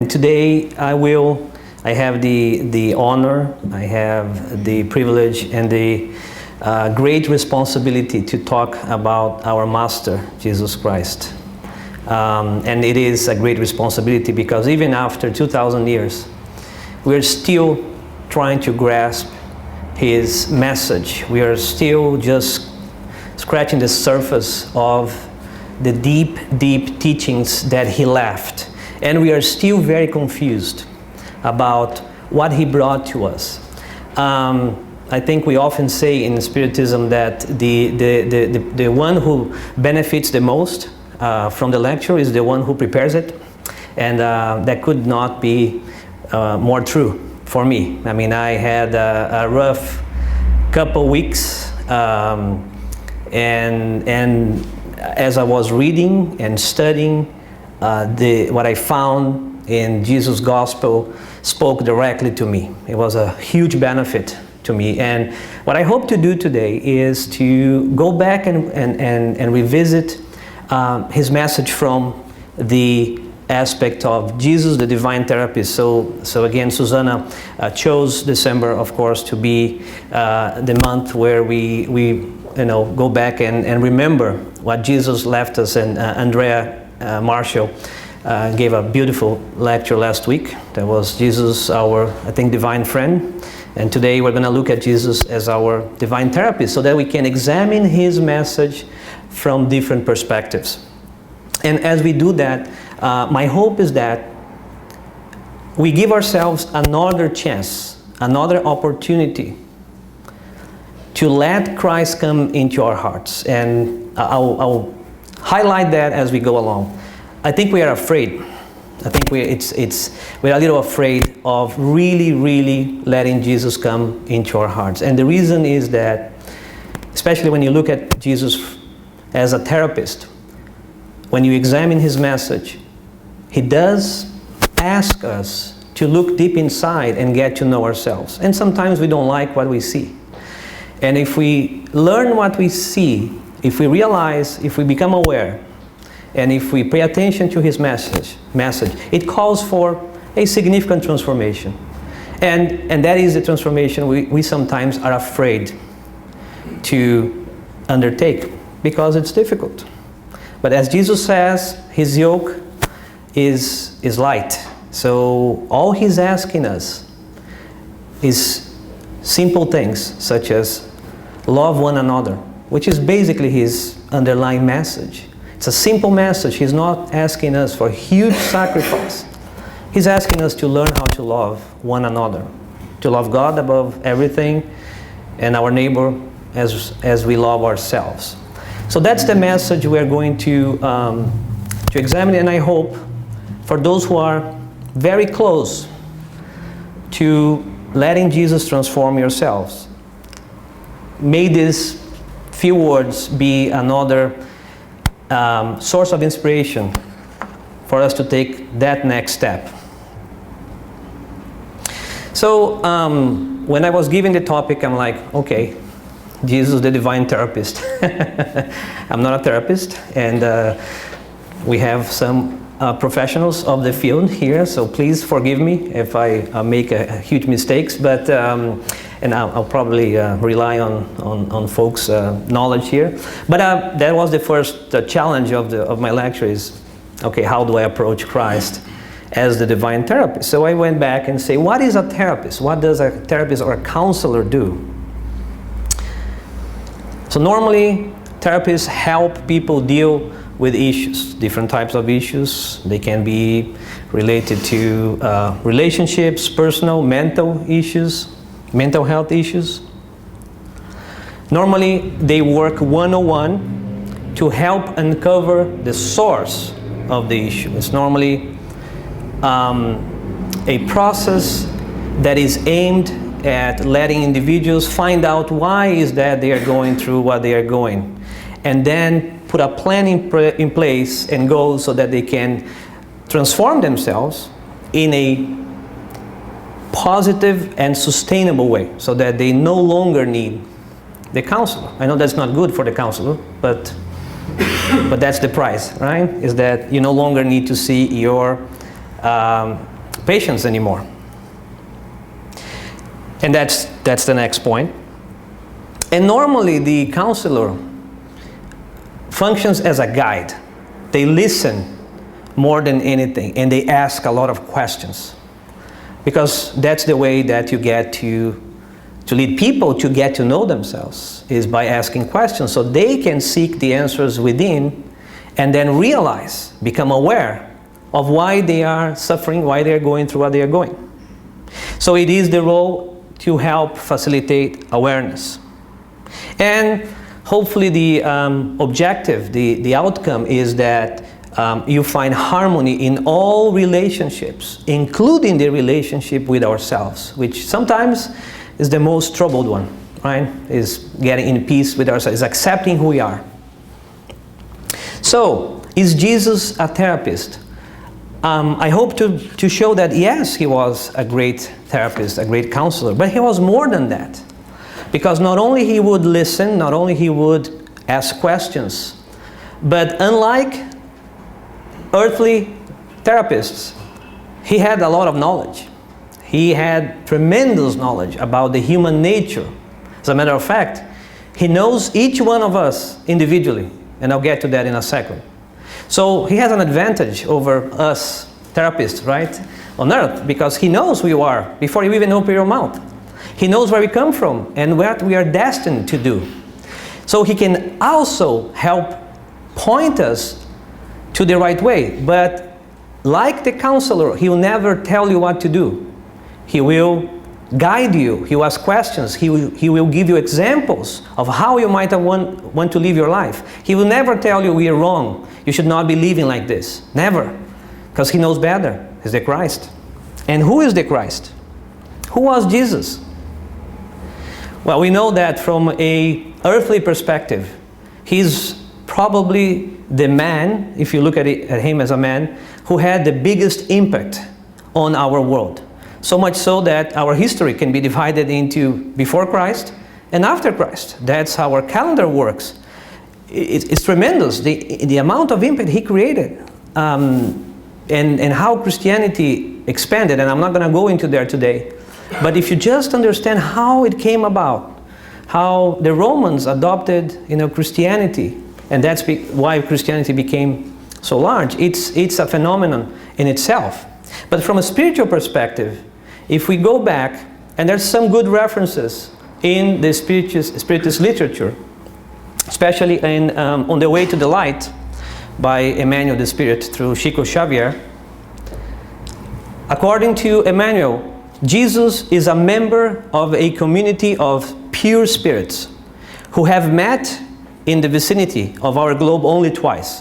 Today I have the honor, I have the privilege and the great responsibility to talk about our Master, Jesus Christ. And it is a great responsibility because even after 2,000 years, we're still trying to grasp His message. We are still just scratching the surface of the deep, deep teachings that He left. And we are still very confused about what He brought to us. I think we often say in Spiritism that the one who benefits the most from the lecture is the one who prepares it. And that could not be more true for me. I mean, I had a rough couple weeks, and as I was reading and studying, what I found in Jesus' gospel spoke directly to me. It was a huge benefit to me. And what I hope to do today is to go back and revisit His message from the aspect of Jesus, the divine therapist. So again, Susanna chose December, of course, to be the month where we go back and remember what Jesus left us. And Andrea Marshall gave a beautiful lecture last week. That was Jesus, our, I think, divine friend. And today we're going to look at Jesus as our divine therapist so that we can examine His message from different perspectives. And as we do that, my hope is that we give ourselves another chance, another opportunity to let Christ come into our hearts. And I'll highlight that as we go along. I think we are afraid. I think we're a little afraid of really letting Jesus come into our hearts. And the reason is that, especially when you look at Jesus as a therapist, when you examine His message, He does ask us to look deep inside and get to know ourselves. And sometimes we don't like what we see. And if we learn what we see, if we realize, if we become aware, and if we pay attention to His message, it calls for a significant transformation. And that is the transformation we sometimes are afraid to undertake because it's difficult. But as Jesus says, His yoke is light. So all He's asking us is simple things such as love one another, which is basically His underlying message. It's a simple message. He's not asking us for huge sacrifice. He's asking us to learn how to love one another, to love God above everything and our neighbor as we love ourselves. So that's the message we're going to examine, and I hope for those who are very close to letting Jesus transform yourselves, may these few words be another source of inspiration for us to take that next step. So when I was given the topic, I'm like, okay, Jesus, the divine therapist. I'm not a therapist, and we have some professionals of the field here, so please forgive me if I make huge mistakes, but and I'll probably rely on folks' knowledge here. But that was the first challenge of my lecture is, okay, how do I approach Christ as the divine therapist? So I went back and say, what is a therapist? What does a therapist or a counselor do? So normally, therapists help people deal with issues, different types of issues. They can be related to relationships, personal, mental issues, mental health issues. Normally, they work one-on-one to help uncover the source of the issue. It's normally a process that is aimed at letting individuals find out why is that they are going through what they are going, and then put a plan in place and go so that they can transform themselves in a positive and sustainable way, so that they no longer need the counselor. I know that's not good for the counselor, but that's the price, right? Is that you no longer need to see your patients anymore. And that's the next point. And normally the counselor functions as a guide. They listen more than anything, and they ask a lot of questions, because that's the way that you get to lead people to get to know themselves, is by asking questions, so they can seek the answers within and then realize, become aware of why they are suffering, why they are going through what they are going. So it is the role to help facilitate awareness. And hopefully the objective, the outcome is that you find harmony in all relationships, including the relationship with ourselves, which sometimes is the most troubled one, right? Is getting in peace with ourselves, is accepting who we are. So, is Jesus a therapist? I hope to show that yes, he was a great therapist, a great counselor, but he was more than that. Because not only he would listen, not only he would ask questions, but unlike earthly therapists, he had a lot of knowledge. He had tremendous knowledge about the human nature. As a matter of fact, he knows each one of us individually, and I'll get to that in a second. So he has an advantage over us therapists, right, on earth, because he knows who you are before you even open your mouth. He knows where we come from and what we are destined to do. So he can also help point us to the right way. But like the counselor, he will never tell you what to do. He will guide you. He will ask questions. He will give you examples of how you might want to live your life. He will never tell you we are wrong. You should not be living like this. Never. Because he knows better. He's the Christ. And who is the Christ? Who was Jesus? Well, we know that from an earthly perspective, he's probably the man, if you look at him as a man, who had the biggest impact on our world. So much so that our history can be divided into before Christ and after Christ. That's how our calendar works. It's tremendous, the amount of impact he created, and how Christianity expanded, and I'm not going to go into there today. But if you just understand how it came about, how the Romans adopted, Christianity, and that's why Christianity became so large, it's a phenomenon in itself. But from a spiritual perspective, if we go back, and there's some good references in the spiritist literature, especially in On the Way to the Light by Emmanuel the Spirit through Chico Xavier. According to Emmanuel, Jesus is a member of a community of pure spirits who have met in the vicinity of our globe only twice.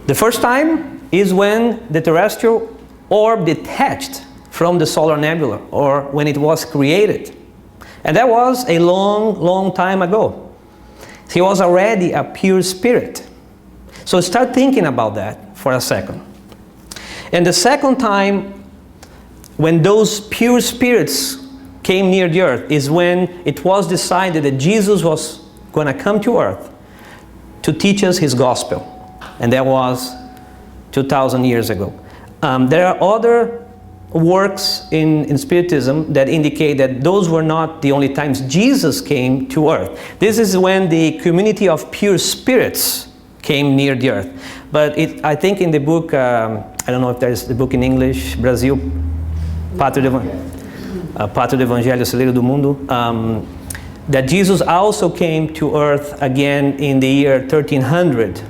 The first time is when the terrestrial orb detached from the solar nebula, or when it was created. And that was a long, long time ago. He was already a pure spirit. So start thinking about that for a second. And the second time when those pure spirits came near the earth is when it was decided that Jesus was going to come to earth to teach us his gospel. And that was 2,000 years ago. There are other works in Spiritism that indicate that those were not the only times Jesus came to earth. This is when the community of pure spirits came near the earth. But I think in the book, I don't know if there's the book in English, Brasil, Pátria do Evangelho, Celeiro do Mundo, that Jesus also came to earth again in the year 1300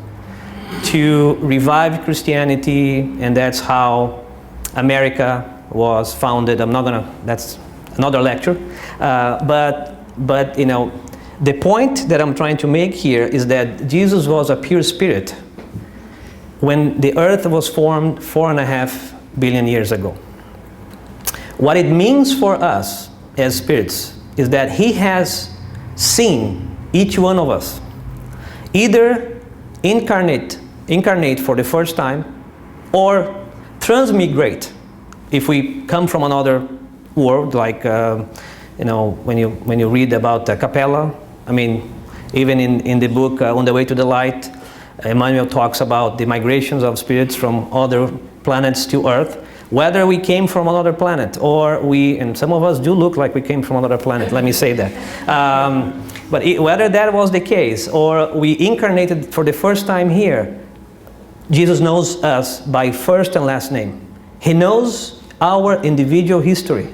to revive Christianity, and that's how America was founded. That's another lecture. But the point that I'm trying to make here is that Jesus was a pure spirit when the earth was formed 4.5 billion years ago. What it means for us as spirits is that he has seen each one of us either incarnate for the first time or transmigrate if we come from another world, like when you read about Capella. I mean, even in the book On the Way to the Light, Emmanuel talks about the migrations of spirits from other planets to Earth, whether we came from another planet or and some of us do look like we came from another planet, let me say that. But whether that was the case or we incarnated for the first time here, Jesus knows us by first and last name. He knows our individual history.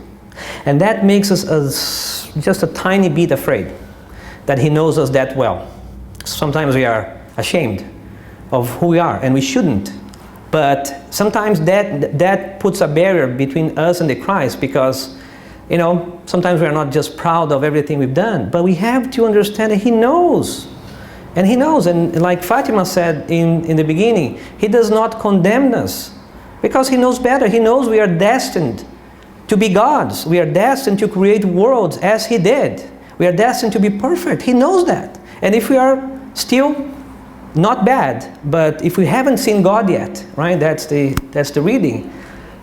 And that makes us just a tiny bit afraid that He knows us that well. Sometimes we are ashamed of who we are, and we shouldn't. But sometimes that puts a barrier between us and the Christ, because, you know, sometimes we are not just proud of everything we've done, but we have to understand that He knows. And He knows, and like Fatima said in the beginning, He does not condemn us, because He knows better. He knows we are destined to be gods. We are destined to create worlds as He did. We are destined to be perfect. He knows that. And if we are still not bad, but if we haven't seen God yet, right? That's the reading.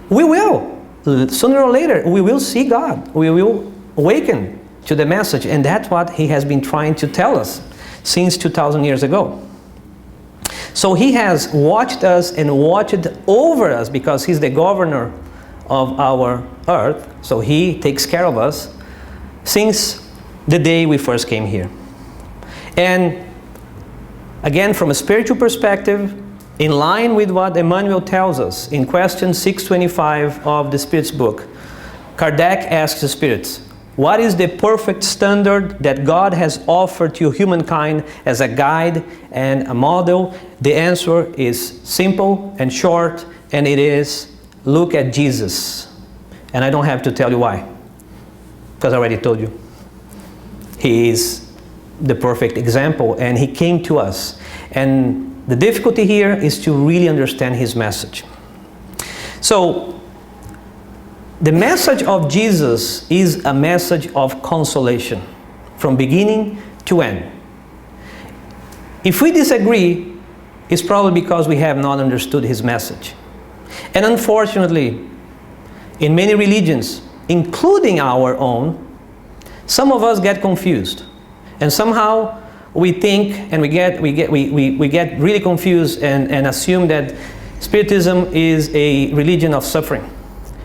We will. Sooner or later, we will see God. We will awaken to the message. And that's what He has been trying to tell us since 2,000 years ago. So He has watched us and watched over us, because He's the governor of our earth. So He takes care of us since the day we first came here. And again, from a spiritual perspective, in line with what Emmanuel tells us in question 625 of the Spirit's book, Kardec asks the spirits, what is the perfect standard that God has offered to humankind as a guide and a model? The answer is simple and short, and it is, look at Jesus. And I don't have to tell you why, because I already told you. He is the perfect example, and He came to us. And the difficulty here is to really understand His message. So, the message of Jesus is a message of consolation from beginning to end. If we disagree, it's probably because we have not understood His message. And unfortunately, in many religions, including our own, some of us get confused. And somehow we think and we get really confused and assume that Spiritism is a religion of suffering.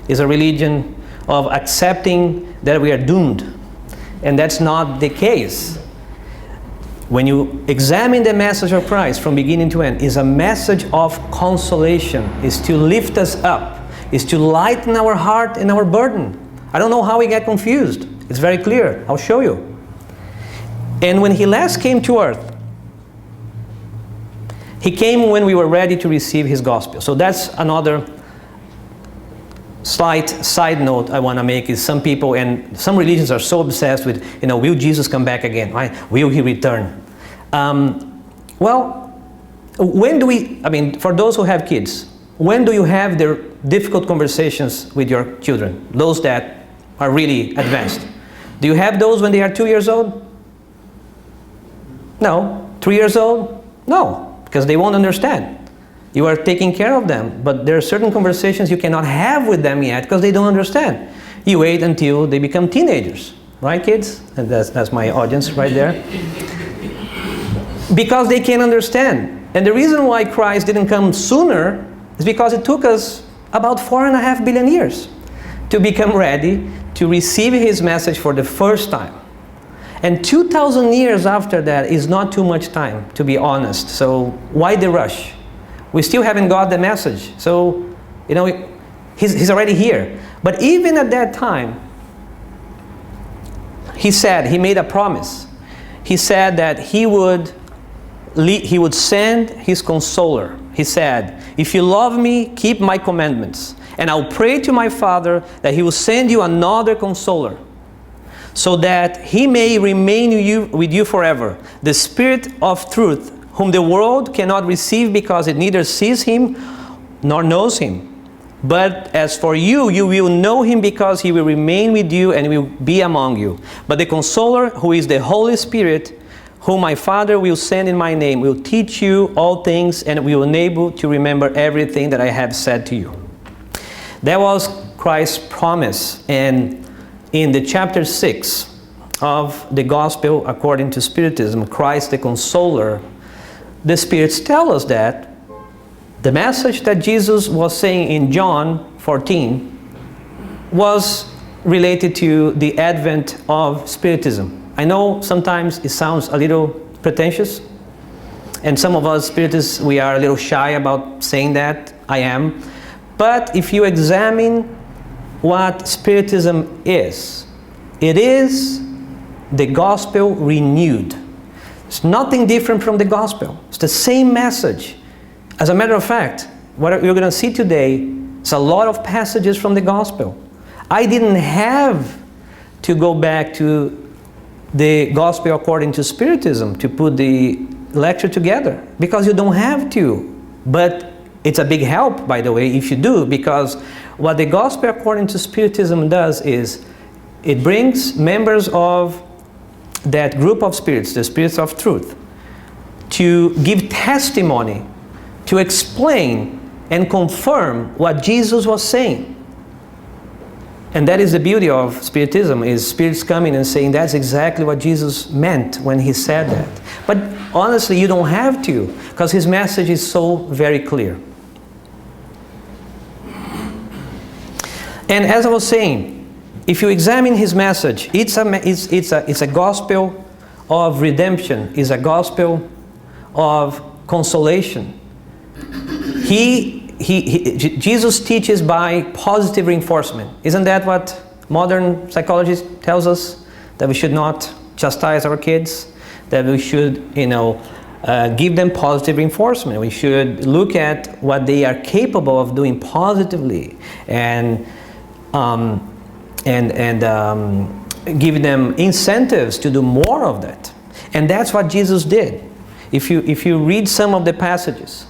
It's a religion of accepting that we are doomed. And that's not the case. When you examine the message of Christ from beginning to end, is a message of consolation, is to lift us up, is to lighten our heart and our burden. I don't know how we get confused. It's very clear. I'll show you. And when He last came to earth, He came when we were ready to receive His gospel. So that's another slight side note I want to make, is some people and some religions are so obsessed with, will Jesus come back again? Right? Will He return? Well, when do we, for those who have kids, when do you have their difficult conversations with your children? Those that are really advanced. Do you have those when they are 2 years old? No. 3 years old? No, because they won't understand. You are taking care of them, but there are certain conversations you cannot have with them yet because they don't understand. You wait until they become teenagers, right, kids? And that's my audience right there. Because they can't understand. And the reason why Christ didn't come sooner is because it took us about 4.5 billion years to become ready to receive His message for the first time. And 2,000 years after that is not too much time, to be honest. So why the rush? We still haven't got the message. So, He's already here. But even at that time, He made a promise. He said that He would send His consoler. He said, if you love me, keep my commandments. And I'll pray to my Father that He will send you another consoler, so that He may remain with you forever. The Spirit of truth, whom the world cannot receive because it neither sees Him nor knows Him. But as for you, you will know Him because He will remain with you and will be among you. But the Consoler, who is the Holy Spirit, whom my Father will send in my name, will teach you all things and will enable to remember everything that I have said to you. That was Christ's promise. And in the chapter 6 of the Gospel according to Spiritism, Christ the Consoler the spirits tell us that the message that Jesus was saying in John 14 was related to the advent of Spiritism. I know sometimes it sounds a little pretentious, and some of us Spiritists, we are a little shy about saying that. I am. But if you examine what Spiritism is, it is the gospel renewed. It's nothing different from the gospel. It's the same message. As a matter of fact, what you're going to see today is a lot of passages from the gospel. I didn't have to go back to the gospel according to Spiritism to put the lecture together, because you don't have to. But it's a big help, by the way, if you do, because what the gospel according to Spiritism does is it brings members of that group of spirits, the spirits of truth, to give testimony, to explain and confirm what Jesus was saying. And that is the beauty of Spiritism, is spirits coming and saying that's exactly what Jesus meant when he said that. But honestly, you don't have to, because his message is so very clear. And as I was saying, if you examine his message, it's a gospel of redemption, it's a gospel of consolation. Jesus teaches by positive reinforcement. Isn't that what modern psychology tells us? That we should not chastise our kids, that we should, give them positive reinforcement. We should look at what they are capable of doing positively and give them incentives to do more of that. And that's what Jesus did. If you read some of the passages,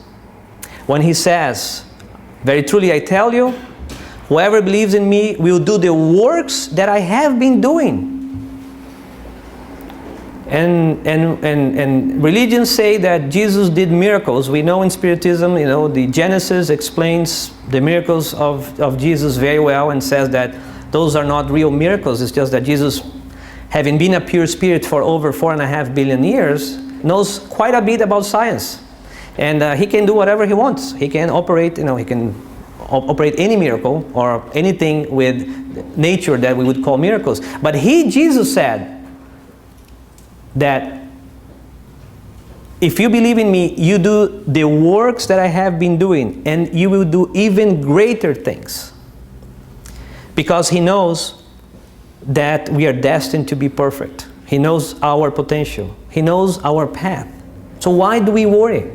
when he says, "Very truly I tell you, whoever believes in me will do the works that I have been doing." And religions say that Jesus did miracles. We know in Spiritism, the Genesis explains the miracles of Jesus very well and says that those are not real miracles. It's just that Jesus, having been a pure spirit for over 4.5 billion years, knows quite a bit about science. And he can do whatever he wants. He can operate, he can operate any miracle or anything with nature that we would call miracles. But Jesus said that if you believe in me, you do the works that I have been doing, and you will do even greater things. Because he knows that we are destined to be perfect. He knows our potential. He knows our path. So why do we worry?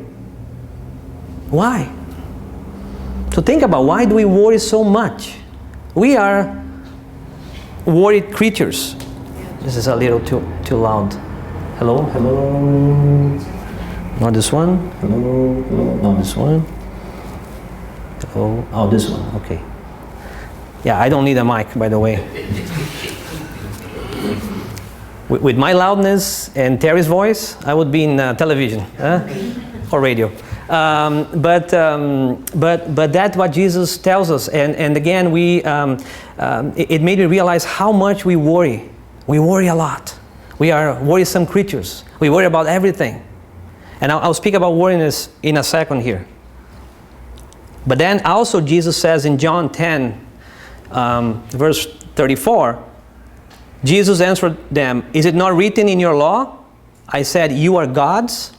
Why? So think about, why do we worry so much? We are worried creatures. This is a little too loud. Hello? Hello? Not this one? Hello? Hello? Not this one? Hello? Oh, this one. Okay. Yeah, I don't need a mic, by the way. With my loudness and Terry's voice, I would be in television or radio. But that's what Jesus tells us. And again, it made me realize how much we worry. We worry a lot. We are worrisome creatures. We worry about everything. And I'll speak about worriness in a second here. But then also Jesus says in John 10, verse 34, Jesus answered them, "Is it not written in your law? I said, you are gods."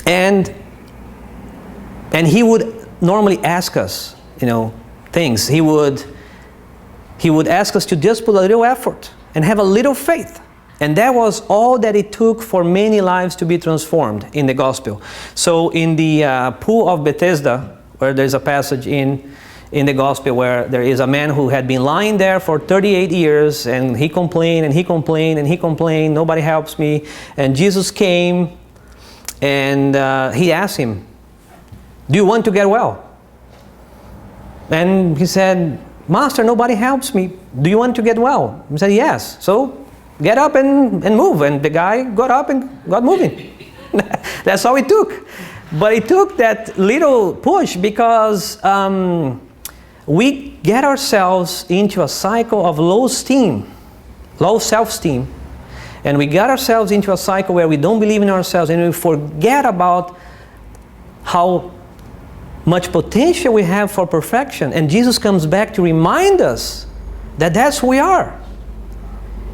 And he would normally ask us, things. He would ask us to just put a little effort and have a little faith. And that was all that it took for many lives to be transformed in the gospel. So in the pool of Bethesda, where there's a passage in the gospel where there is a man who had been lying there for 38 years, and he complained and he complained and he complained, nobody helps me. And Jesus came and he asked him, "Do you want to get well?" And he said, "Master, nobody helps me. Do you want to get well?" He said, "Yes." So get up and move. And the guy got up and got moving. That's all it took. But it took that little push because we get ourselves into a cycle of low self-esteem. And we got ourselves into a cycle where we don't believe in ourselves, and we forget about how much potential we have for perfection. And Jesus comes back to remind us that that's who we are.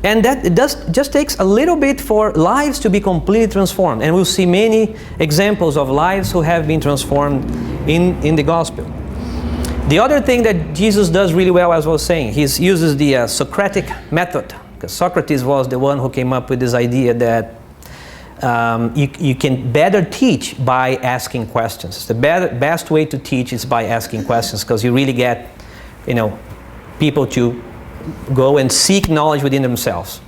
And that it just takes a little bit for lives to be completely transformed. And we'll see many examples of lives who have been transformed in the gospel. The other thing that Jesus does really well, as I was saying, he uses the Socratic method. Because Socrates was the one who came up with this idea that you can better teach by asking questions. The best way to teach is by asking questions, because you really get, people to go and seek knowledge within themselves.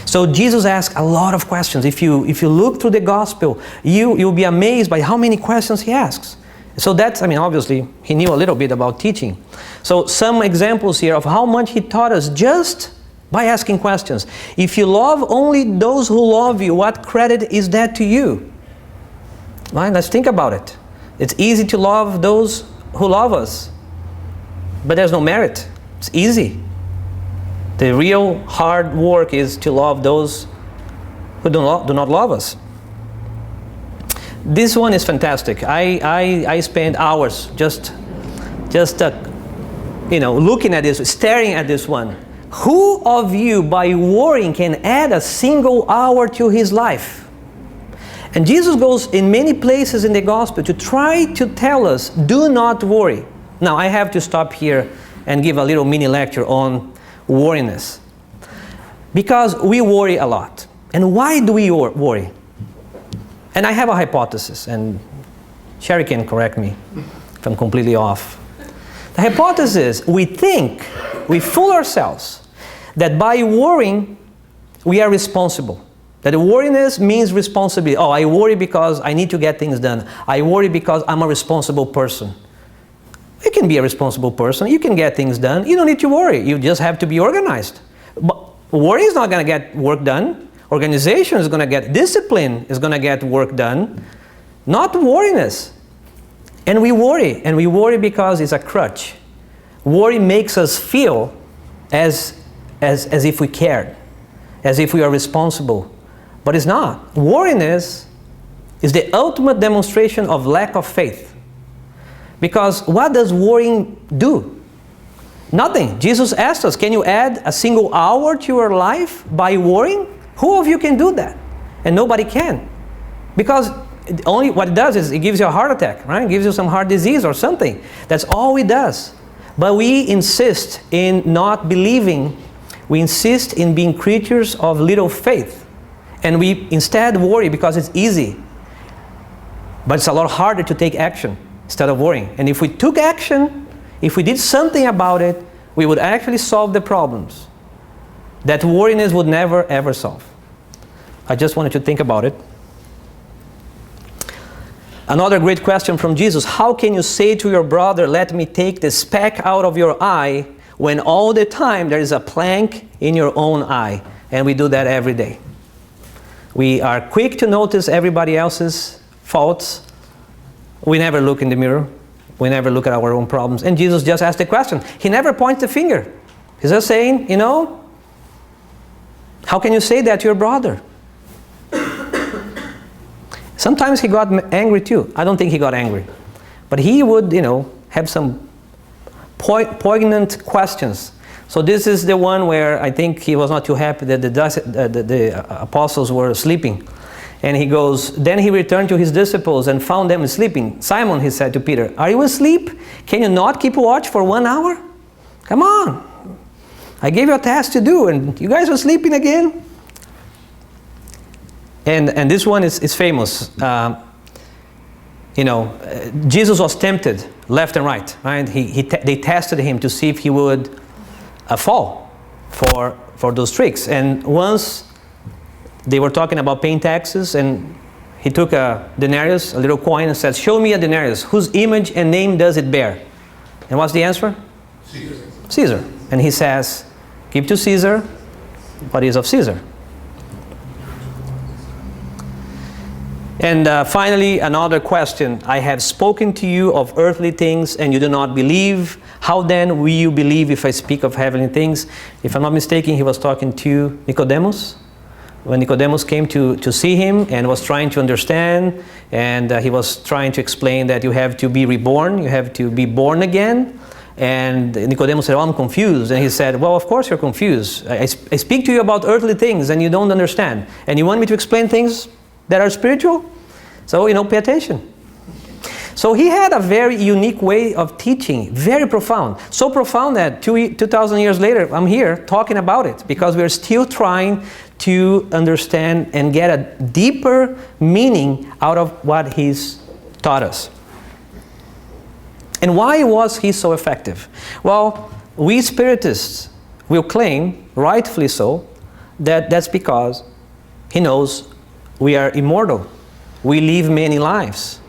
So Jesus asked a lot of questions. If you look through the gospel, you'll be amazed by how many questions he asks. So that's, obviously, he knew a little bit about teaching. So some examples here of how much he taught us just by asking questions. If you love only those who love you, what credit is that to you? Right? Let's think about it. It's easy to love those who love us, but there's no merit. It's easy. The real hard work is to love those who do not love us. This one is fantastic. I spend hours just looking at this, staring at this one. Who of you, by worrying, can add a single hour to his life? And Jesus goes in many places in the gospel to try to tell us, do not worry. Now, I have to stop here and give a little mini lecture on worriness. Because we worry a lot. And why do we worry? And I have a hypothesis, and Sherry can correct me if I'm completely off. The hypothesis is we fool ourselves that by worrying, we are responsible. That the worriness means responsibility. Oh, I worry because I need to get things done. I worry because I'm a responsible person. You can be a responsible person. You can get things done. You don't need to worry. You just have to be organized. But worry is not going to get work done. Organization is going to get, discipline is going to get work done. Not worriness. And we worry because it's a crutch. Worry makes us feel as if we cared, as if we are responsible. But it's not. Worriness is the ultimate demonstration of lack of faith. Because what does worrying do? Nothing. Jesus asked us, can you add a single hour to your life by worrying? Who of you can do that? And nobody can. Because only what it does is it gives you a heart attack, right? It gives you some heart disease or something. That's all it does. But we insist in not believing. We insist in being creatures of little faith. And we instead worry because it's easy. But it's a lot harder to take action instead of worrying. And if we took action, if we did something about it, we would actually solve the problems that worriness would never ever solve. I just wanted to think about it. Another great question from Jesus. How can you say to your brother, let me take the speck out of your eye, when all the time there is a plank in your own eye? And we do that every day. We are quick to notice everybody else's faults. We never look in the mirror. We never look at our own problems. And Jesus just asked the question. He never points the finger. He's just saying, how can you say that to your brother? Sometimes he got angry too. I don't think he got angry. But he would, have some poignant questions. So this is the one where I think he was not too happy that the apostles were sleeping. And he goes, then he returned to his disciples and found them sleeping. Simon, he said to Peter, are you asleep? Can you not keep watch for 1 hour? Come on. I gave you a task to do, and you guys are sleeping again? And this one is famous. Jesus was tempted left and right. They tested him to see if he would fall for those tricks. And once they were talking about paying taxes, and he took a denarius, a little coin, and said, show me a denarius. Whose image and name does it bear? And what's the answer? Caesar. Caesar. And he says, give to Caesar what is of Caesar. And finally, another question. I have spoken to you of earthly things, and you do not believe. How then will you believe if I speak of heavenly things? If I'm not mistaken, he was talking to Nicodemus, when Nicodemus came to see him and was trying to understand, and he was trying to explain that you have to be reborn, you have to be born again. And Nicodemus said, "Oh, I'm confused." And he said, "Well, of course you're confused. I speak to you about earthly things and you don't understand. And you want me to explain things that are spiritual? So, pay attention." So he had a very unique way of teaching, very profound. So profound that 2,000 years later, I'm here talking about it, because we're still trying to understand and get a deeper meaning out of what he's taught us. And why was he so effective? Well, we Spiritists will claim, rightfully so, that that's because he knows we are immortal. We live many lives.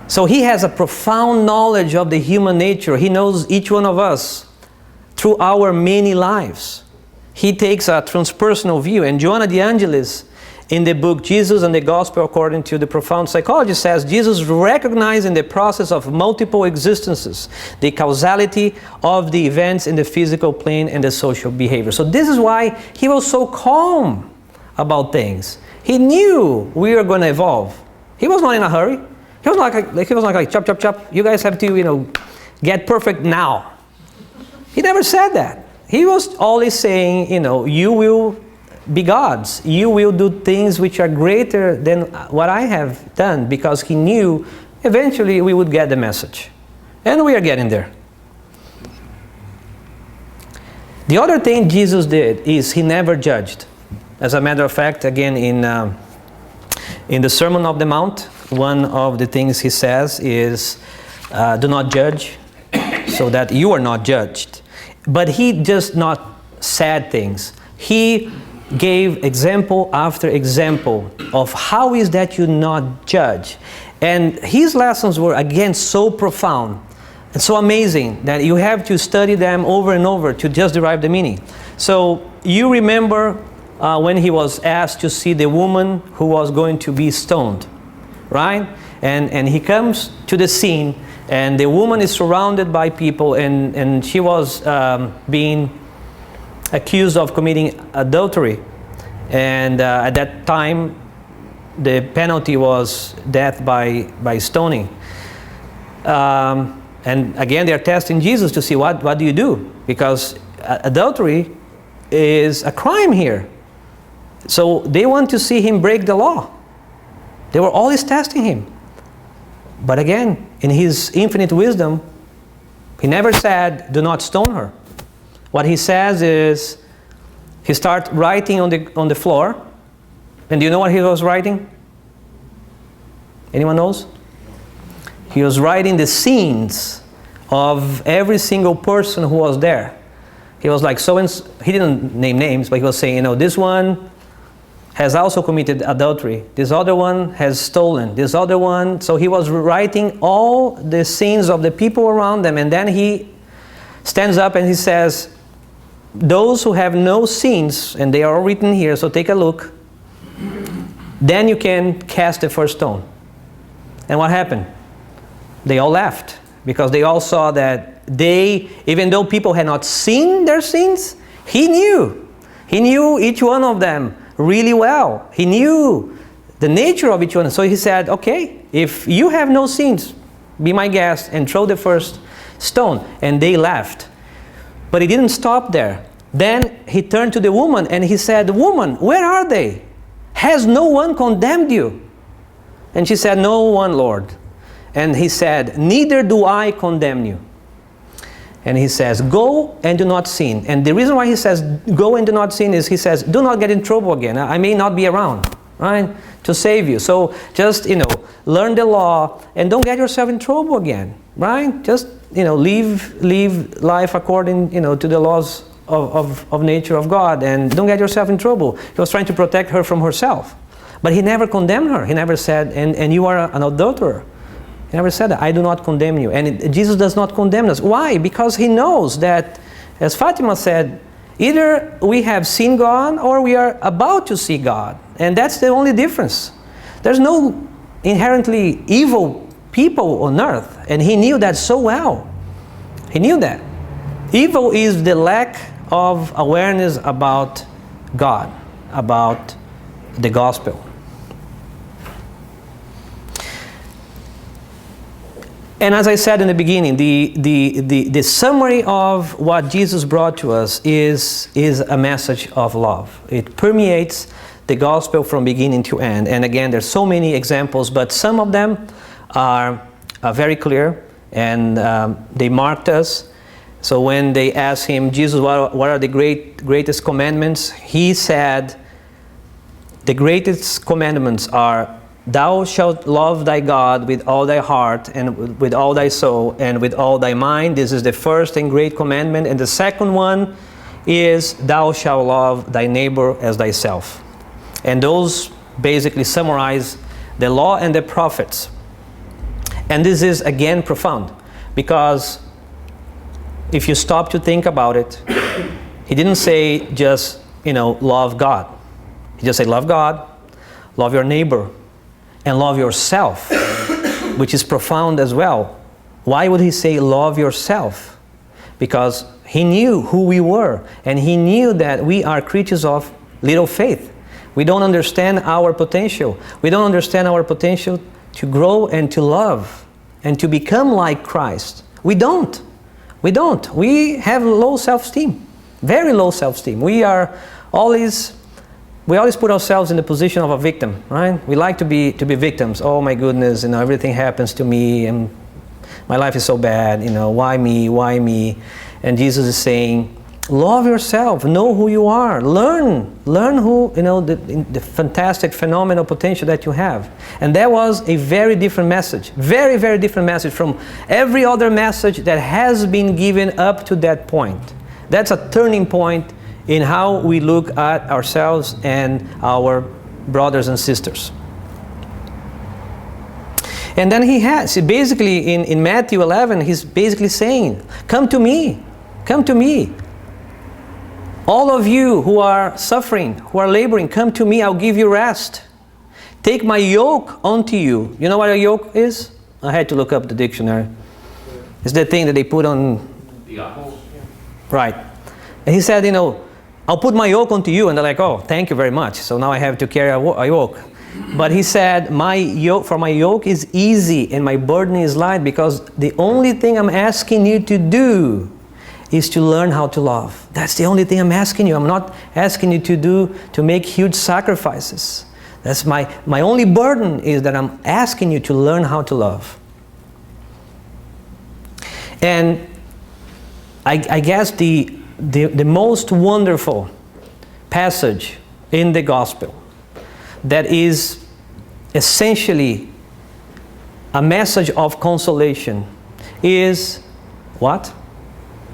So he has a profound knowledge of the human nature. He knows each one of us through our many lives. He takes a transpersonal view. And Joanna de Angelis, in the book Jesus and the Gospel According to the Profound Psychology, says Jesus recognized in the process of multiple existences the causality of the events in the physical plane and the social behavior. So this is why he was so calm about things. He knew we were going to evolve. He was not in a hurry. He was not like chop, chop, chop. You guys have to, get perfect now. He never said that. He was always saying, you will be gods. You will do things which are greater than what I have done, because he knew eventually we would get the message. And we are getting there. The other thing Jesus did is he never judged. As a matter of fact, again, in the Sermon on the Mount, one of the things he says is, do not judge, so that you are not judged. But he just not said things. He gave example after example of how is that you not judge. And his lessons were, again, so profound and so amazing that you have to study them over and over to just derive the meaning. So you remember when he was asked to see the woman who was going to be stoned, right? And he comes to the scene, and the woman is surrounded by people, and she was being accused of committing adultery. And at that time, the penalty was death by stoning. And again, they're testing Jesus to see what do you do? Because adultery is a crime here. So they want to see him break the law. They were always testing him. But again, in his infinite wisdom, he never said, do not stone her. What he says is, he starts writing on the floor. And do you know what he was writing? Anyone knows? He was writing the scenes of every single person who was there. He was like, he didn't name names, but he was saying, this one has also committed adultery. This other one has stolen. This other one. So he was writing all the scenes of the people around them. And then he stands up and he says, those who have no sins, and they are all written here, so take a look, then you can cast the first stone. And what happened? They all left, because they all saw that even though people had not seen their sins, he knew. He knew each one of them really well. He knew the nature of each one. So he said, okay, if you have no sins, be my guest and throw the first stone. And they left. But he didn't stop there. Then he turned to the woman and he said, woman, where are they? Has no one condemned you? And she said, no one, Lord. And he said, neither do I condemn you. And he says, go and do not sin. And the reason why he says, go and do not sin, is he says, do not get in trouble again. I may not be around, right, to save you. So just, learn the law and don't get yourself in trouble again, right? Just, live life according, to the laws of nature of God, and don't get yourself in trouble. He was trying to protect her from herself. But he never condemned her. He never said, and you are an adulterer. He never said that. I do not condemn you. And Jesus does not condemn us. Why? Because he knows that, as Fatima said, either we have seen God or we are about to see God. And that's the only difference. There's no inherently evil people on earth. And he knew that so well. He knew that. Evil is the lack of awareness about God. about the gospel. And as I said in the beginning, the summary of what Jesus brought to us is a message of love. It permeates the gospel from beginning to end. And again, there's so many examples, but some of them are very clear, and they marked us. So when they asked him, Jesus, what are the greatest commandments? He said, the greatest commandments are, thou shalt love thy God with all thy heart and with all thy soul and with all thy mind. This is the first and great commandment. And the second one is, thou shalt love thy neighbor as thyself. And those basically summarize the law and the prophets. And this is again profound, because if you stop to think about it, he didn't say just, love God. He just said love God, love your neighbor, and love yourself, which is profound as well. Why would he say love yourself? Because he knew who we were, and he knew that we are creatures of little faith. We don't understand our potential. We don't understand our potential to grow and to love and to become like Christ. We don't. We have low self-esteem, very low self-esteem. We always put ourselves in the position of a victim, right? We like to be victims. Oh my goodness, everything happens to me, and my life is so bad. Why me? And Jesus is saying, love yourself. Know who you are. Learn who the fantastic, phenomenal potential that you have. And that was a very different message, very, very different message from every other message that has been given up to that point. That's a turning point in how we look at ourselves and our brothers and sisters. And then basically in Matthew 11, he's basically saying, come to me. All of you who are suffering, who are laboring, come to me, I'll give you rest. Take my yoke onto you. You know what a yoke is? I had to look up the dictionary. It's the thing that they put on... Right. And he said, I'll put my yoke onto you. And they're like, oh, thank you very much. So now I have to carry a yoke. But he said, my yoke is easy and my burden is light, because the only thing I'm asking you to do is to learn how to love. That's the only thing I'm asking you. I'm not asking you to make huge sacrifices. That's my only burden, is that I'm asking you to learn how to love. And I guess the most wonderful passage in the gospel that is essentially a message of consolation is what?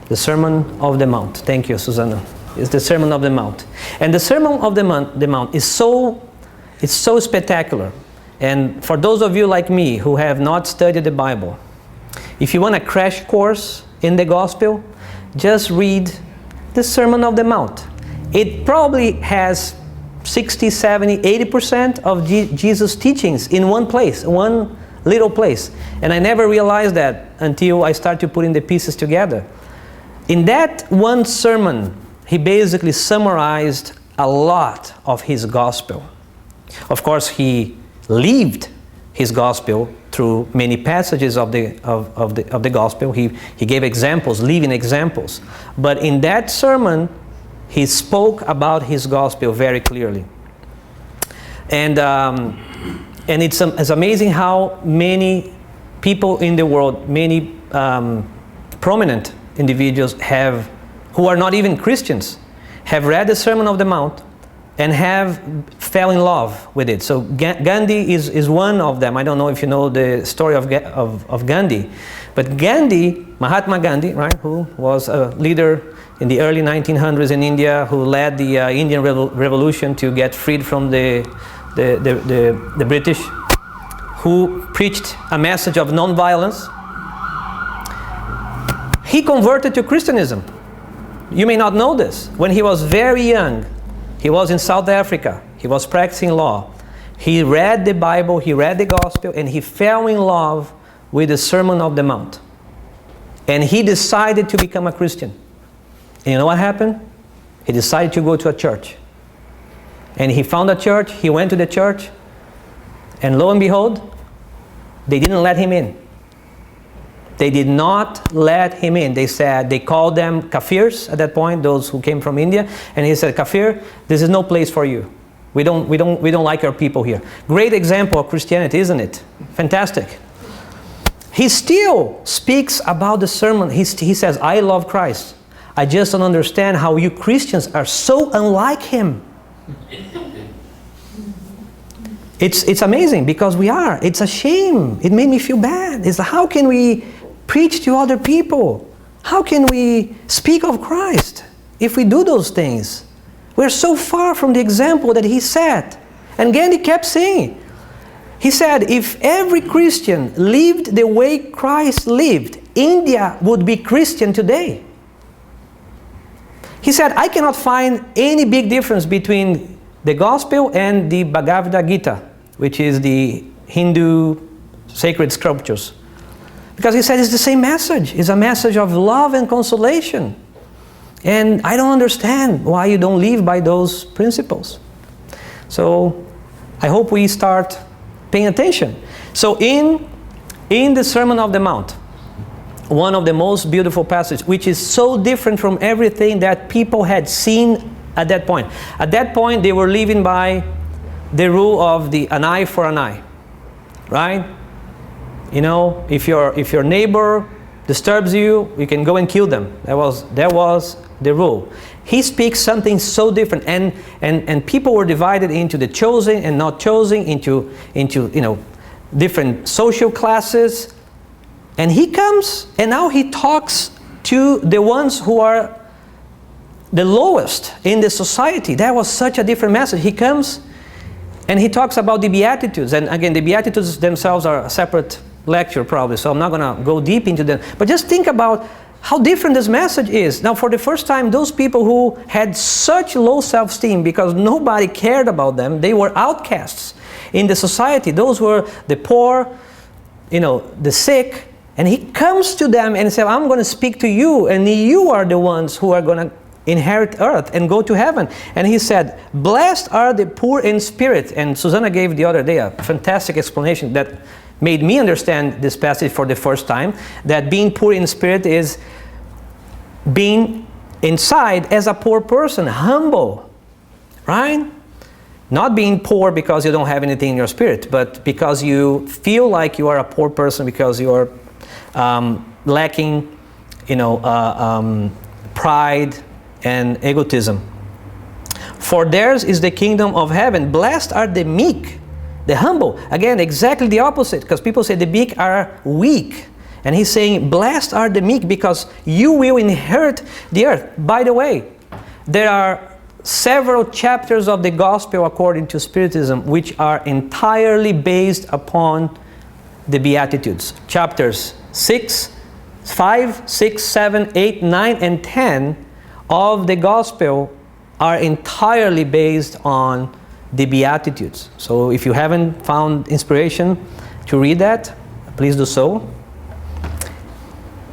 The Sermon of the Mount. Thank you, Susanna. It's the Sermon of the Mount. And the Sermon of the Mount is so spectacular. And for those of you like me who have not studied the Bible, if you want a crash course in the gospel, just read the Sermon of the Mount. It probably has 60, 70, 80% of Jesus' teachings in one place, one little place. And I never realized that until I started putting the pieces together. In that one sermon, he basically summarized a lot of his gospel. Of course, he lived his gospel through many passages of the gospel. He gave examples, living examples. But in that sermon, he spoke about his gospel very clearly. And it's amazing how many people in the world, many prominent individuals who are not even Christians, have read the Sermon of the Mount and have fell in love with it. So Gandhi is one of them. I don't know if you know the story of Gandhi, but Mahatma Gandhi, right, who was a leader in the early 1900s in India, who led the Indian Revolution to get freed from the British, who preached a message of non-violence. He converted to Christianism. You may not know this. When he was very young, he was in South Africa. He was practicing law. He read the Bible, he read the gospel, and he fell in love with the Sermon of the Mount. And he decided to become a Christian. And you know what happened? He decided to go to a church. And he found a church, he went to the church, and lo and behold, they didn't let him in. They did not let him in. They called them kafirs at that point, those who came from India, and he said, "Kafir, this is no place for you. We don't like our people here." Great example of Christianity, isn't it? Fantastic. He still speaks about the sermon. He says, "I love Christ. I just don't understand how you Christians are so unlike him." It's amazing because we are. It's a shame. It made me feel bad. It's how can we preach to other people? How can we speak of Christ if we do those things? We're so far from the example that he set. And Gandhi kept saying, he said, if every Christian lived the way Christ lived, India would be Christian today. He said, I cannot find any big difference between the Gospel and the Bhagavad Gita, which is the Hindu sacred scriptures. Because he said it's the same message. It's a message of love and consolation. And I don't understand why you don't live by those principles. So I hope we start paying attention. So in the Sermon on the Mount, one of the most beautiful passages, which is so different from everything that people had seen at that point. At that point, they were living by the rule of an eye for an eye, right? You know, if your neighbor disturbs you, you can go and kill them. That was the rule. He speaks something so different, and people were divided into the chosen and not chosen, into different social classes. And he comes and now he talks to the ones who are the lowest in the society. That was such a different message. He comes and he talks about the Beatitudes. And again, the Beatitudes themselves are a separate lecture probably, so I'm not going to go deep into them. But just think about how different this message is. Now, for the first time, those people who had such low self-esteem because nobody cared about them, they were outcasts in the society. Those were the poor, the sick. And he comes to them and says, I'm going to speak to you, and you are the ones who are going to inherit earth and go to heaven. And he said, blessed are the poor in spirit. And Susanna gave the other day a fantastic explanation that made me understand this passage for the first time, that being poor in spirit is being inside as a poor person, humble, right? Not being poor because you don't have anything in your spirit, but because you feel like you are a poor person because you are lacking, pride and egotism. For theirs is the kingdom of heaven. Blessed are the meek, the humble. Again, exactly the opposite, because people say the meek are weak. And he's saying, blessed are the meek because you will inherit the earth. By the way, there are several chapters of the Gospel according to Spiritism which are entirely based upon the Beatitudes. Chapters 5, 6, 7, 8, 9, and 10 of the Gospel are entirely based on the Beatitudes. So if you haven't found inspiration to read that, please do so.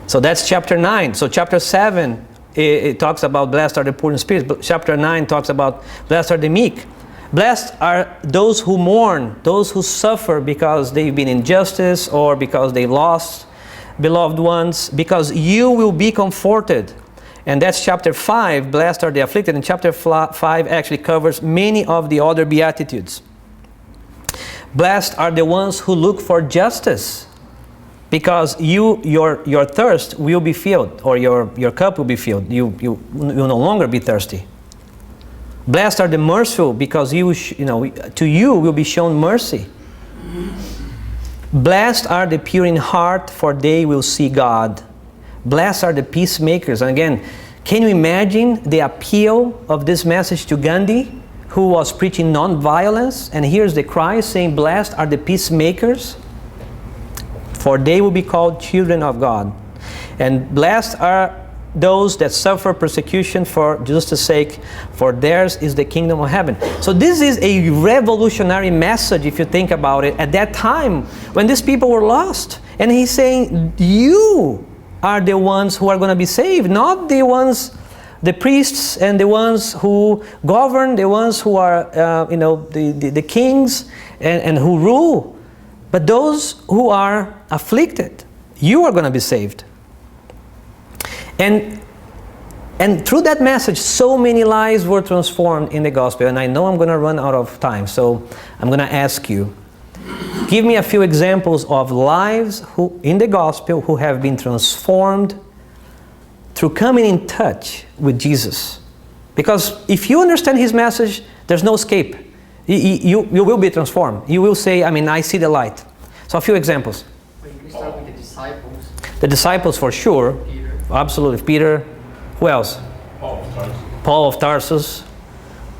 So that's chapter 9. So chapter 7, it talks about blessed are the poor in spirit. But chapter 9 talks about blessed are the meek. Blessed are those who mourn, those who suffer because they've been injustice or because they lost beloved ones, because you will be comforted. And that's chapter 5, blessed are the afflicted. And chapter 5 actually covers many of the other Beatitudes. Blessed are the ones who look for justice, because your thirst will be filled, or your cup will be filled. You will no longer be thirsty. Blessed are the merciful, because to you will be shown mercy. Blessed are the pure in heart, for they will see God. Blessed are the peacemakers. And again, can you imagine the appeal of this message to Gandhi, who was preaching non-violence? And here's the Christ saying, blessed are the peacemakers, for they will be called children of God. And blessed are those that suffer persecution for justice sake, for theirs is the kingdom of heaven. So this is a revolutionary message, if you think about it, at that time when these people were lost. And he's saying, you are the ones who are going to be saved, not the ones the priests and the ones who govern, the ones who are, the kings and who rule, but those who are afflicted. You are going to be saved. And through that message, so many lives were transformed in the gospel. And I know I'm going to run out of time, so I'm going to ask you, give me a few examples of lives who, in the gospel, who have been transformed through coming in touch with Jesus. Because if you understand His message, there's no escape. You will be transformed. You will say, I see the light. So a few examples. Well, you can start with the disciples. The disciples for sure. Peter. Absolutely. Peter. Who else? Paul of Tarsus. Paul of Tarsus.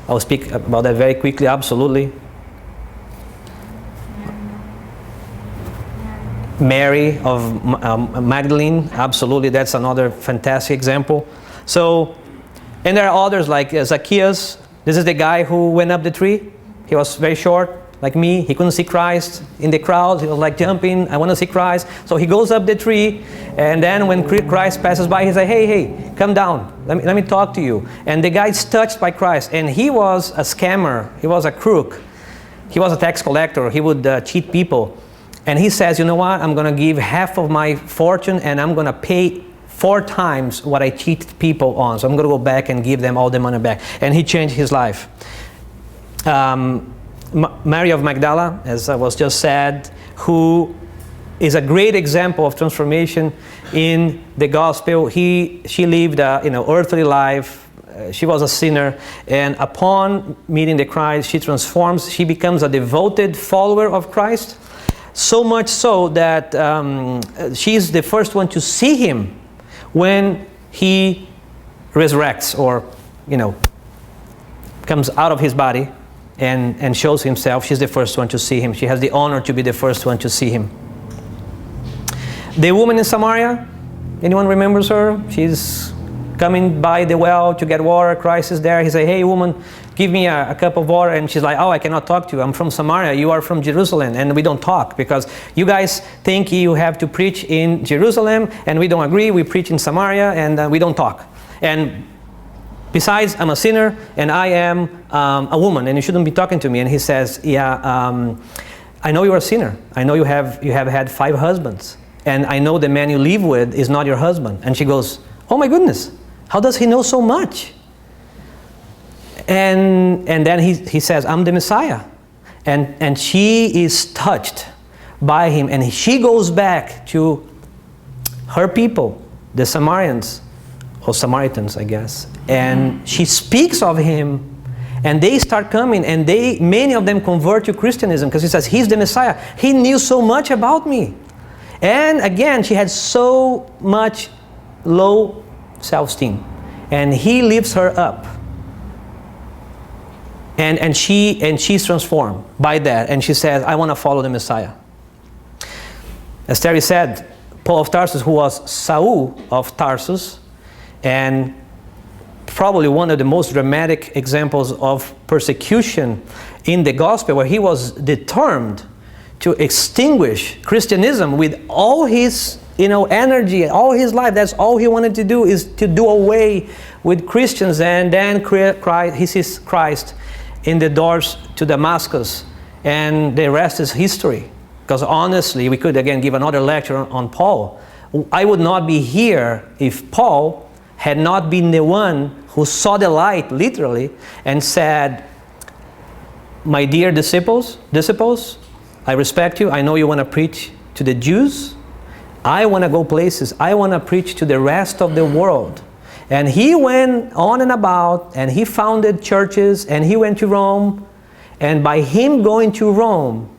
I'll speak about that very quickly. Absolutely. Mary of Magdalene. Absolutely. That's another fantastic example. So, and there are others like Zacchaeus. This is the guy who went up the tree. He was very short, like me. He couldn't see Christ in the crowd. He was like jumping, I want to see Christ. So he goes up the tree, and then when Christ passes by, he says, hey, come down. Let me talk to you. And the guy is touched by Christ. And he was a scammer. He was a crook. He was a tax collector. He would cheat people. And he says, you know what? I'm going to give half of my fortune, and I'm going to pay 4 times what I cheated people on. So I'm going to go back and give them all the money back. And he changed his life. Mary of Magdala, as I was just said, who is a great example of transformation in the gospel. She lived earthly life. She was a sinner, and upon meeting the Christ, she transforms. She becomes a devoted follower of Christ, so much so that she's the first one to see Him when He resurrects, or comes out of His body and shows Himself. She's the first one to see Him. She has the honor to be the first one to see Him. The woman in Samaria, anyone remembers her? She's coming by the well to get water. Christ is there. He says, hey woman, give me a cup of water. And she's like, oh, I cannot talk to you. I'm from Samaria. You are from Jerusalem. And we don't talk because you guys think you have to preach in Jerusalem, and we don't agree. We preach in Samaria, and we don't talk. And besides, I'm a sinner, and I am a woman, and you shouldn't be talking to me. And he says, yeah, I know you're a sinner. I know you have had 5 husbands. And I know the man you live with is not your husband. And she goes, oh my goodness, how does he know so much? And then he says, I'm the Messiah. And she is touched by him. And she goes back to her people, the Samaritans, or Samaritans, I guess. And she speaks of him. And they start coming, and many of them convert to Christianism because he says, he's the Messiah. He knew so much about me. And again, she had so much low self-esteem. And he lifts her up. And she's transformed by that. And she says, I want to follow the Messiah. As Terry said, Paul of Tarsus, who was Saul of Tarsus, and probably one of the most dramatic examples of persecution in the gospel, where he was determined to extinguish Christianism with all his energy, all his life. That's all he wanted to do, is to do away with Christians. And then he sees Christ in the doors to Damascus, and the rest is history. Because honestly, we could again give another lecture on Paul. I would not be here if Paul had not been the one who saw the light, literally, and said, my dear disciples, I respect you. I know you want to preach to the Jews. I want to go places. I want to preach to the rest of the world. And he went on and about, and he founded churches, and he went to Rome. And by him going to Rome,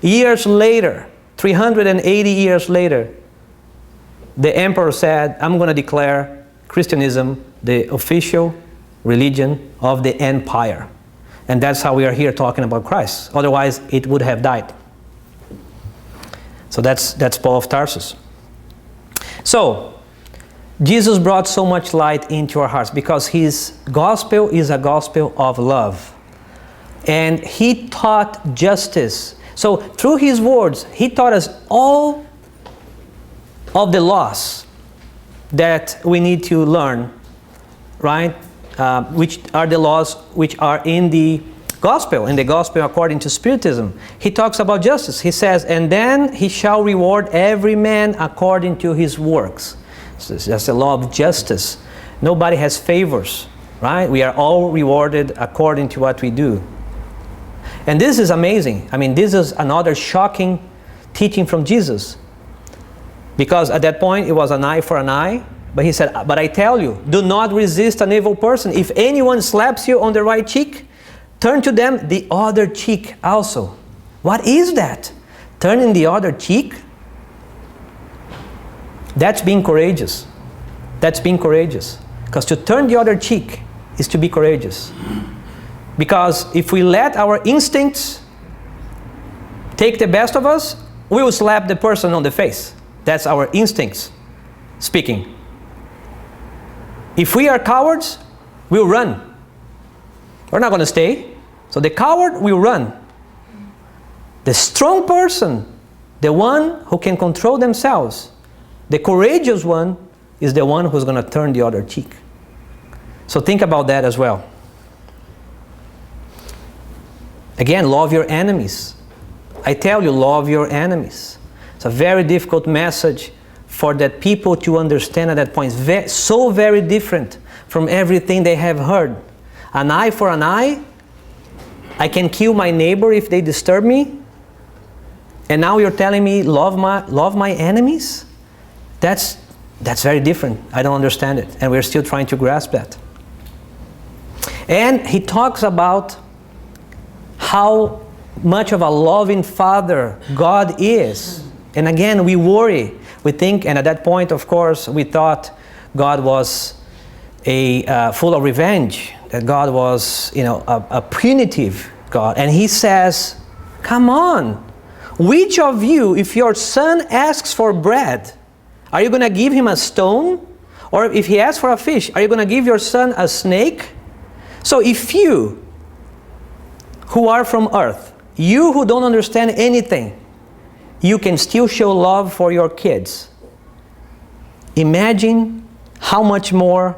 years later, 380 years later, the emperor said, I'm going to declare Christianism the official religion of the empire. And that's how we are here talking about Christ. Otherwise, it would have died. So that's Paul of Tarsus. So, Jesus brought so much light into our hearts because his gospel is a gospel of love. And he taught justice. So, through his words, he taught us all of the laws that we need to learn right? Which are the laws which are in the gospel according to Spiritism. He talks about justice. He says, and then he shall reward every man according to his works. So that's the law of justice. Nobody has favors, right? We are all rewarded according to what we do. And this is amazing. I mean, this is another shocking teaching from Jesus. Because at that point, it was an eye for an eye. But he said, but I tell you, do not resist an evil person. If anyone slaps you on the right cheek, turn to them the other cheek also. What is that? Turning the other cheek? That's being courageous. That's being courageous. Because to turn the other cheek is to be courageous. Because if we let our instincts take the best of us, we will slap the person on the face. That's our instincts speaking. If we are cowards, we'll run. We're not going to stay. So the coward will run. The strong person, the one who can control themselves, the courageous one is the one who's going to turn the other cheek. So think about that as well. Again, love your enemies. I tell you, love your enemies. It's a very difficult message for that people to understand at that point. It's so very different from everything they have heard. An eye for an eye. I can kill my neighbor if they disturb me. And now you're telling me love my enemies? That's very different. I don't understand it. And we're still trying to grasp that. And he talks about how much of a loving Father God is. And again, we worry. We think, and at that point, of course, we thought God was full of revenge, that God was, a punitive God. And he says, come on, which of you, if your son asks for bread, are you going to give him a stone? Or if he asks for a fish, are you going to give your son a snake? So if you, who are from earth, you who don't understand anything, you can still show love for your kids. Imagine how much more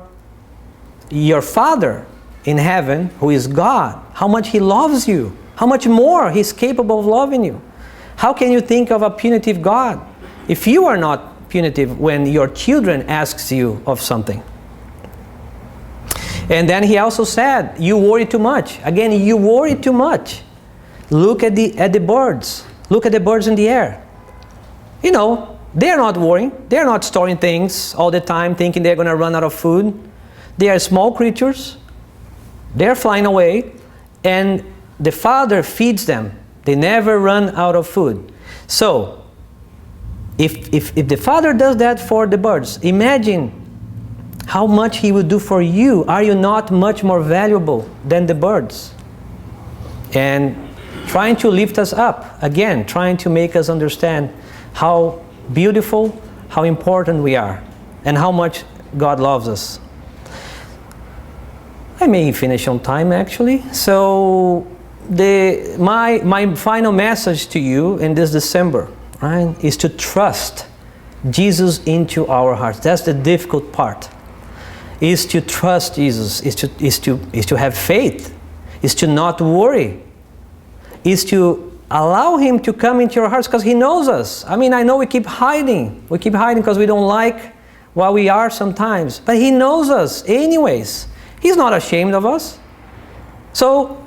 your Father in heaven, who is God, how much He loves you, how much more He's capable of loving you. How can you think of a punitive God if you are not punitive when your children asks you of something? And then he also said, you worry too much. Again, you worry too much. Look at the birds. Look at the birds in the air. They're not worrying. They're not storing things all the time thinking they're going to run out of food. They are small creatures. They're flying away. And the Father feeds them. They never run out of food. So, if the Father does that for the birds, imagine how much He would do for you. Are you not much more valuable than the birds? And trying to lift us up. Again, trying to make us understand how beautiful, how important we are, and how much God loves us. I may finish on time, actually. So, my final message to you in this December, right, is to trust Jesus into our hearts. That's the difficult part. Is to trust Jesus. Is to have faith. Is to not worry. Is to allow Him to come into your hearts because He knows us. I mean, I know we keep hiding. We keep hiding because we don't like what we are sometimes. But He knows us anyways. He's not ashamed of us. So,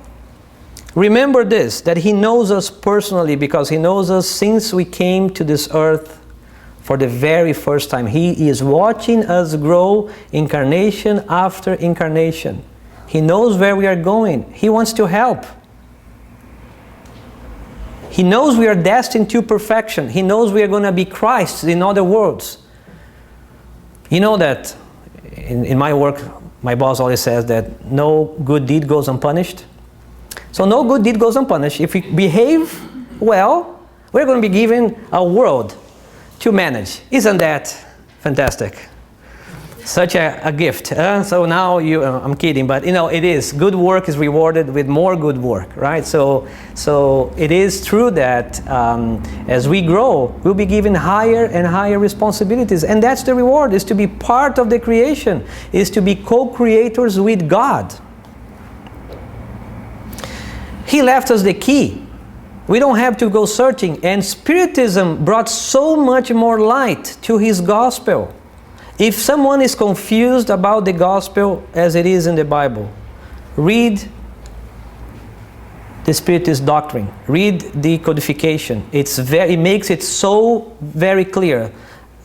remember this, that He knows us personally because He knows us since we came to this earth for the very first time. He is watching us grow incarnation after incarnation. He knows where we are going. He wants to help. He knows we are destined to perfection. He knows we are going to be Christ, in other words. You know that in my work, my boss always says that no good deed goes unpunished. So no good deed goes unpunished. If we behave well, we're going to be given a world to manage. Isn't that fantastic? Such a gift. So now I'm kidding, but it is. Good work is rewarded with more good work, right? So it is true that as we grow, we'll be given higher and higher responsibilities. And that's the reward, is to be part of the creation, is to be co-creators with God. He left us the key. We don't have to go searching. And Spiritism brought so much more light to His gospel. If someone is confused about the gospel as it is in the Bible, read the Spiritist doctrine. Read the codification. It makes it so very clear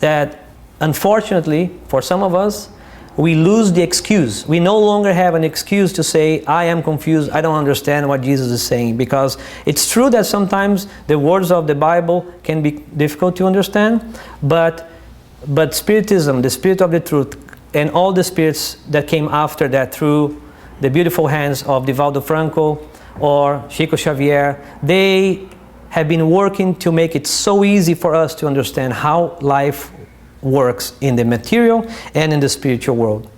that, unfortunately, for some of us, we lose the excuse. We no longer have an excuse to say, I am confused, I don't understand what Jesus is saying. Because it's true that sometimes the words of the Bible can be difficult to understand, but Spiritism, the Spirit of the Truth, and all the spirits that came after that through the beautiful hands of Divaldo Franco or Chico Xavier, they have been working to make it so easy for us to understand how life works in the material and in the spiritual world.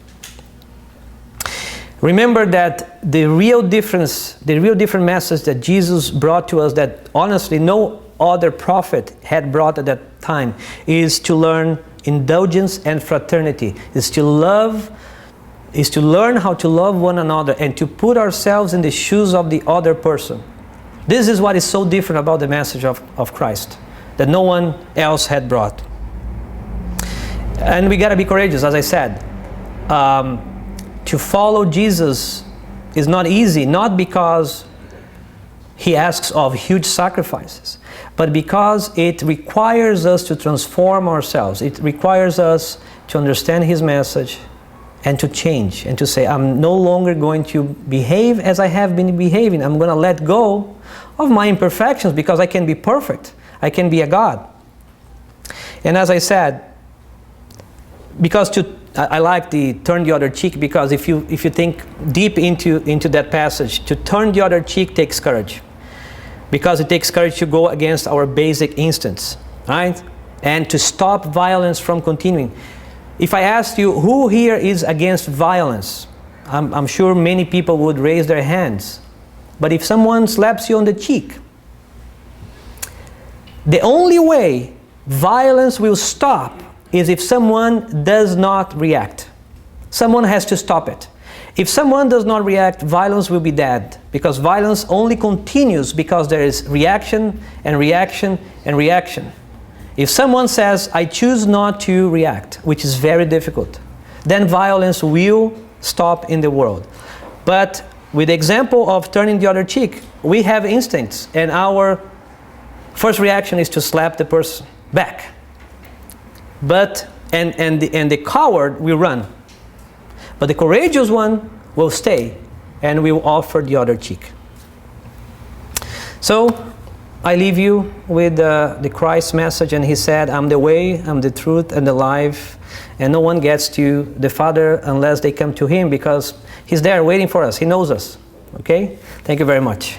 Remember that the real different message that Jesus brought to us, that honestly no other prophet had brought at that time, is to learn indulgence and fraternity, is to learn how to love one another and to put ourselves in the shoes of the other person. This is what is so different about the message of Christ, that no one else had brought. And we got to be courageous, as I said. To follow Jesus is not easy, not because He asks of huge sacrifices, but because it requires us to transform ourselves. It requires us to understand His message and to change and to say, I'm no longer going to behave as I have been behaving. I'm going to let go of my imperfections because I can be perfect. I can be a God. And as I said, because I like the turn the other cheek, because if you think deep into that passage, to turn the other cheek takes courage. Because it takes courage to go against our basic instincts, right? And to stop violence from continuing. If I asked you, who here is against violence? I'm sure many people would raise their hands. But if someone slaps you on the cheek, the only way violence will stop is if someone does not react. Someone has to stop it. If someone does not react, violence will be dead, because violence only continues because there is reaction and reaction and reaction. If someone says, I choose not to react, which is very difficult, then violence will stop in the world. But with the example of turning the other cheek, we have instincts, and our first reaction is to slap the person back. But and the coward will run. But the courageous one will stay and will offer the other cheek. So I leave you with the Christ message, and He said, I'm the way, I'm the truth, and the life, and no one gets to the Father unless they come to Him, because He's there waiting for us. He knows us. Okay? Thank you very much.